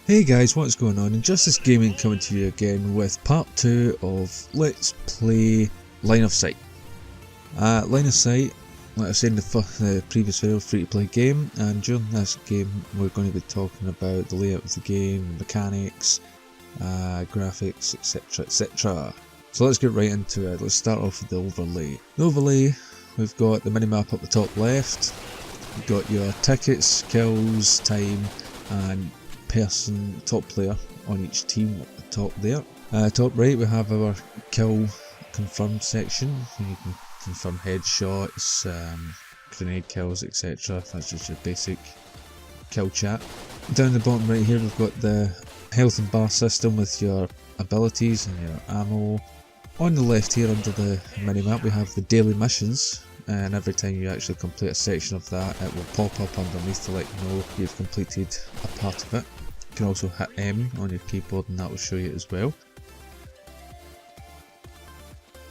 Hey guys, what's going on? Injustice Gaming coming to you again with part 2 of Let's Play Line of Sight. Line of Sight, like I said in the previous video, free to play game, and during this game we're going to be talking about the layout of the game, mechanics, graphics, etc, etc. So let's get right into it. Let's start off with the overlay. The overlay, we've got the minimap up the top left, you've got your tickets, kills, time, and person, top player on each team at the top there. Top right we have our kill confirmed section, you can confirm headshots, grenade kills, etc. That's just your basic kill chat. Down the bottom right here we've got the health and bar system with your abilities and your ammo. On the left here under the minimap we have the daily missions, and every time you actually complete a section of that it will pop up underneath to let you know you've completed a part of it. You can also hit M on your keyboard and that will show you as well.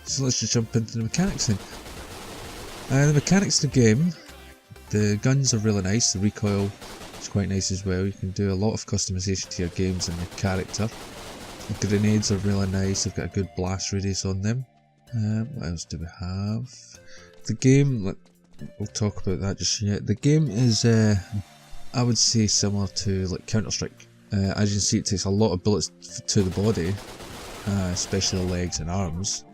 So let's just jump into the mechanics then. The mechanics of the game, the guns are really nice, the recoil is quite nice as well. You can do a lot of customization to your games and your character. The grenades are really nice, they've got a good blast radius on them. What else do we have? The game, we'll talk about that just yet. The game is, I would say, similar to like Counter-Strike. As you can see, it takes a lot of bullets to the body, especially the legs and arms.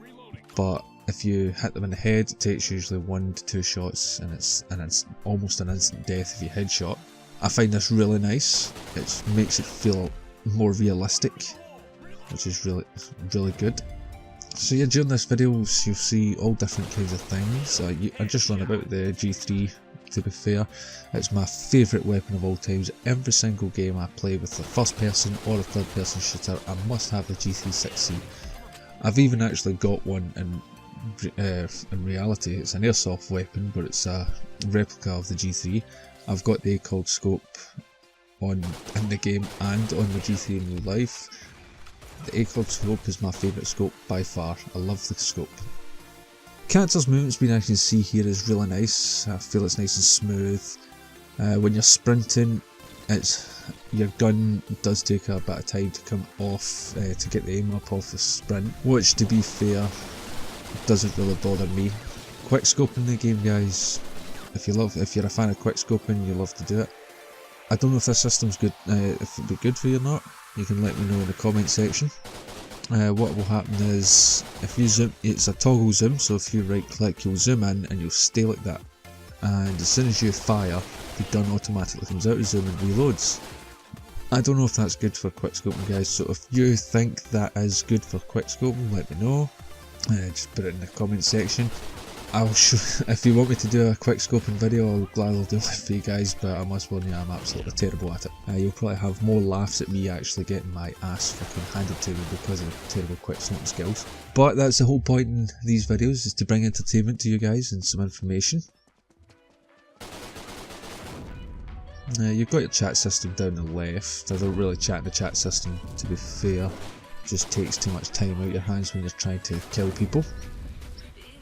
But if you hit them in the head, it takes usually 1 to 2 shots, and it's almost an instant death if you headshot. I find this really nice. It makes it feel more realistic, which is really good. So yeah, during this video you'll see all different kinds of things. I just run about the G3, to be fair. It's my favourite weapon of all times. Every single game I play with a first person or a third person shooter, I must have the G36C. I've even actually got one in reality. It's an airsoft weapon, but it's a replica of the G3. I've got the ACOG scope in the game and on the G3 in real life. The ACOG scope is my favourite scope by far. I love the scope. Character's movement speed, as you can see here, is really nice. I feel it's nice and smooth. When you're sprinting, your gun does take a bit of time to come off to get the aim up off the sprint, which, to be fair, doesn't really bother me. Quick scoping the game, guys. If you're a fan of quick scoping, you love to do it. I don't know if this system's good, if it'd be good for you or not. You can let me know in the comment section. What will happen is, if you zoom, it's a toggle zoom, so if you right click you'll zoom in and you'll stay like that, and as soon as you fire the gun automatically comes out of zoom and reloads. I don't know if that's good for quick scoping, guys, so if you think that is good for quick scoping, let me know. Just put it in the comment section. I'll show, if you want me to do a quick scoping video, I'll gladly do it for you guys, but I must warn you, I'm absolutely terrible at it. You'll probably have more laughs at me actually getting my ass fucking handed to me because of terrible quick scoping skills. But that's the whole point in these videos, is to bring entertainment to you guys and some information. You've got your chat system down the left. I don't really chat in the chat system, to be fair. It just takes too much time out your hands when you're trying to kill people.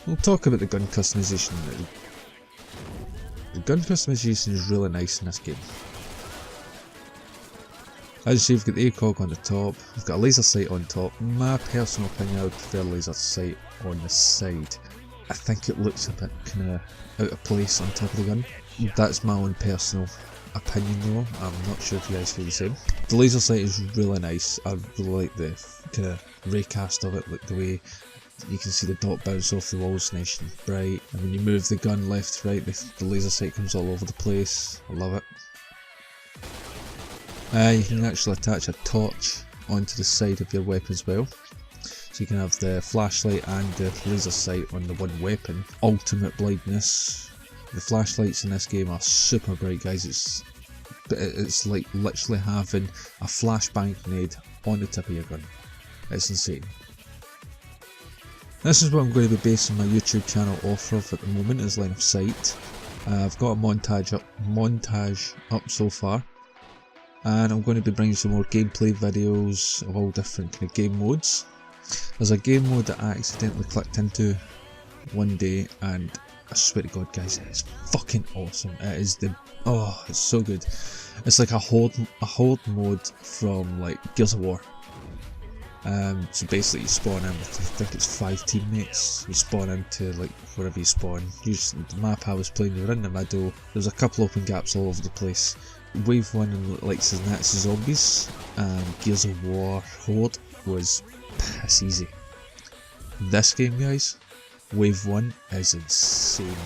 We'll talk about the gun customization now. The gun customization is really nice in this game. As you see, we've got the ACOG on the top, we've got a laser sight on top. In my personal opinion, I would prefer laser sight on the side. I think it looks a bit kind of out of place on top of the gun. That's my own personal opinion though, I'm not sure if you guys feel the same. The laser sight is really nice. I really like the kind of raycast of it, like the way you can see the dot bounce off the walls nice and bright, and when you move the gun left to right, the laser sight comes all over the place. I love it. You can actually attach a torch onto the side of your weapon as well, so you can have the flashlight and the laser sight on the one weapon. Ultimate blindness. The flashlights in this game are super bright, guys. It's like literally having a flashbang grenade on the tip of your gun. It's insane. This is what I'm going to be basing my YouTube channel off of at the moment, is Line of Sight. I've got a montage up so far, and I'm going to be bringing some more gameplay videos of all different kind of game modes. There's a game mode that I accidentally clicked into one day, and I swear to God, guys, it's fucking awesome. It is it's so good. It's like a horde mode from like Gears of War. So basically you spawn in with, I think it's 5 teammates. You spawn into like wherever you spawn. Usually the map I was playing, you were in the middle. There's a couple open gaps all over the place. Wave 1 in like Nazi Zombies and Gears of War Horde was piss easy. This game, guys, Wave 1 is insane.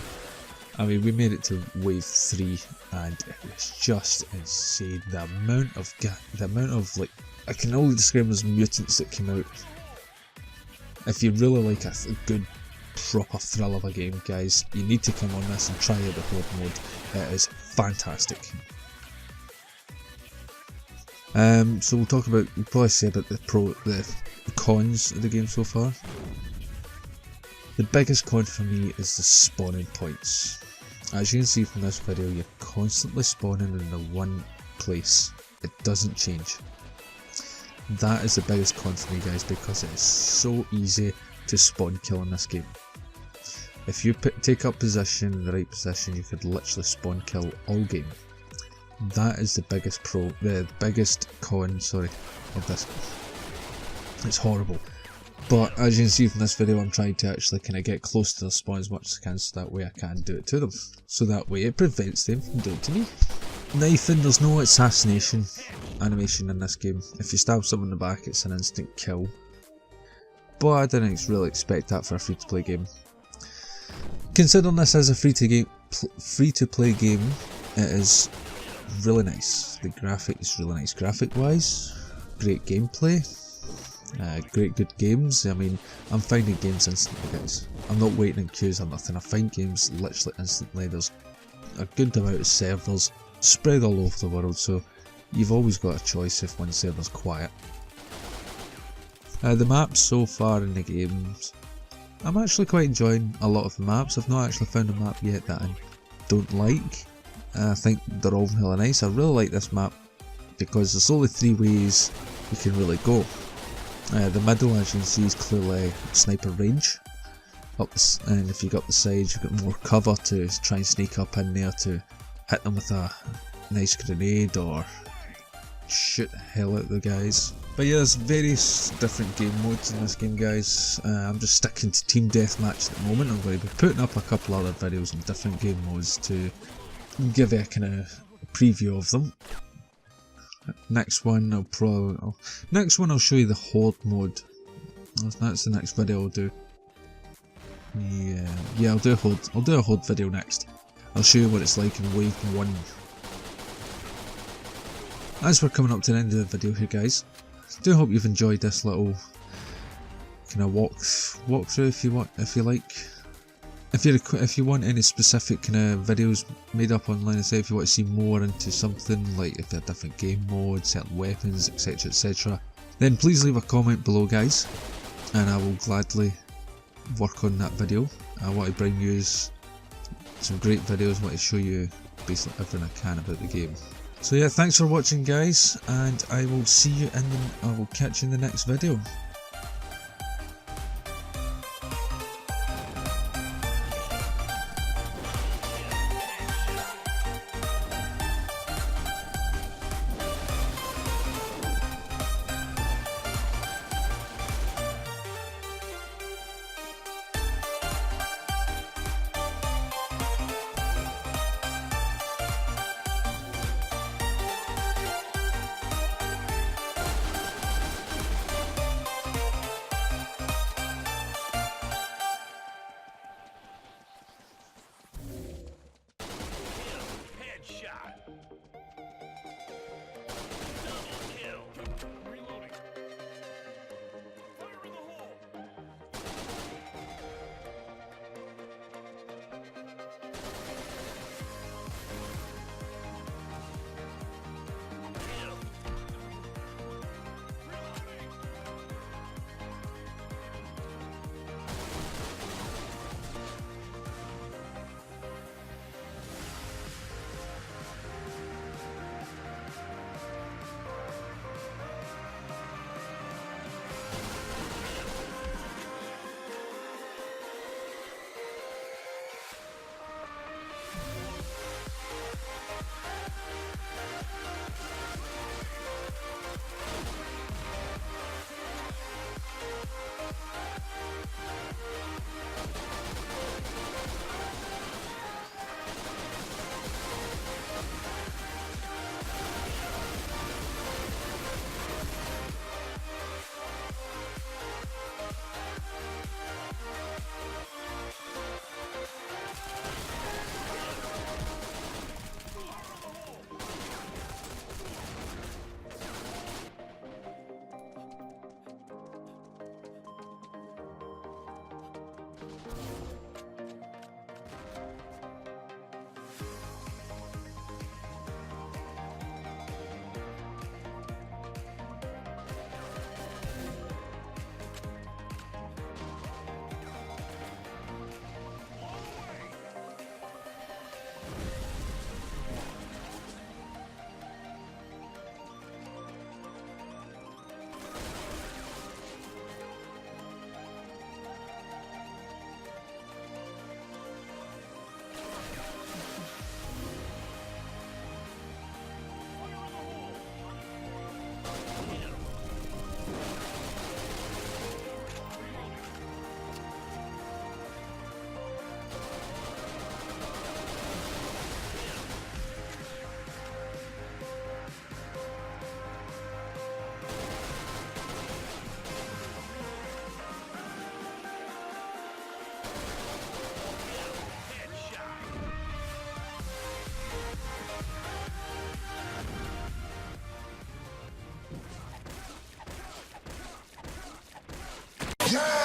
I mean, we made it to Wave 3 and it was just insane. The amount of like, I can only describe them as mutants that came out. If you really like a good proper thrill of a game, guys, you need to come on this and try out the Horde mode. It is fantastic. So we'll probably say about the cons of the game so far. The biggest con for me is the spawning points. As you can see from this video, you're constantly spawning in the one place. It doesn't change. That is the biggest con for me, guys, because it is so easy to spawn kill in this game. If you take up position in the right position, you could literally spawn kill all game. That is the biggest biggest con, sorry, of this. It's horrible. But as you can see from this video, I'm trying to actually kind of get close to the spawn as much as I can, so that way I can do it to them. So that way it prevents them from doing it to me. Knifing, there's no assassination animation in this game. If you stab someone in the back, it's an instant kill. But I didn't really expect that for a free-to-play game. Considering this as a free-to-play game, it is really nice. The graphic is really nice graphic-wise. Great gameplay. Great good games. I mean, I'm finding games instantly, guys. I'm not waiting in queues or nothing. I find games literally instantly. There's a good amount of servers spread all over the world, so you've always got a choice if one server's quiet. The maps so far in the games, I'm actually quite enjoying a lot of the maps. I've not actually found a map yet that I don't like. I think they're all really nice. I really like this map because there's only 3 ways you can really go. The middle, as you can see, is clearly sniper range. And if you go up the sides, you've got more cover to try and sneak up in there to hit them with a nice grenade or shoot the hell out of the guys. But yeah, there's various different game modes in this game, guys. I'm just sticking to team deathmatch at the moment. I'm going to be putting up a couple other videos on different game modes to give you a kind of preview of them. Next one I'll show you the Horde mode. That's the next video I'll do. Yeah, I'll do a Horde video next. I'll show you what it's like in Wave 1. As we're coming up to the end of the video here, guys, I do hope you've enjoyed this little kind of walkthrough if you like. If you want any specific kind of videos made up online, and say if you want to see more into something, like if there are different game modes, certain weapons, etc, etc, then please leave a comment below, guys, and I will gladly work on that video. I want to bring you some great videos. I want to show you basically everything I can about the game. So yeah, thanks for watching, guys, and I will catch you in the next video. Yeah!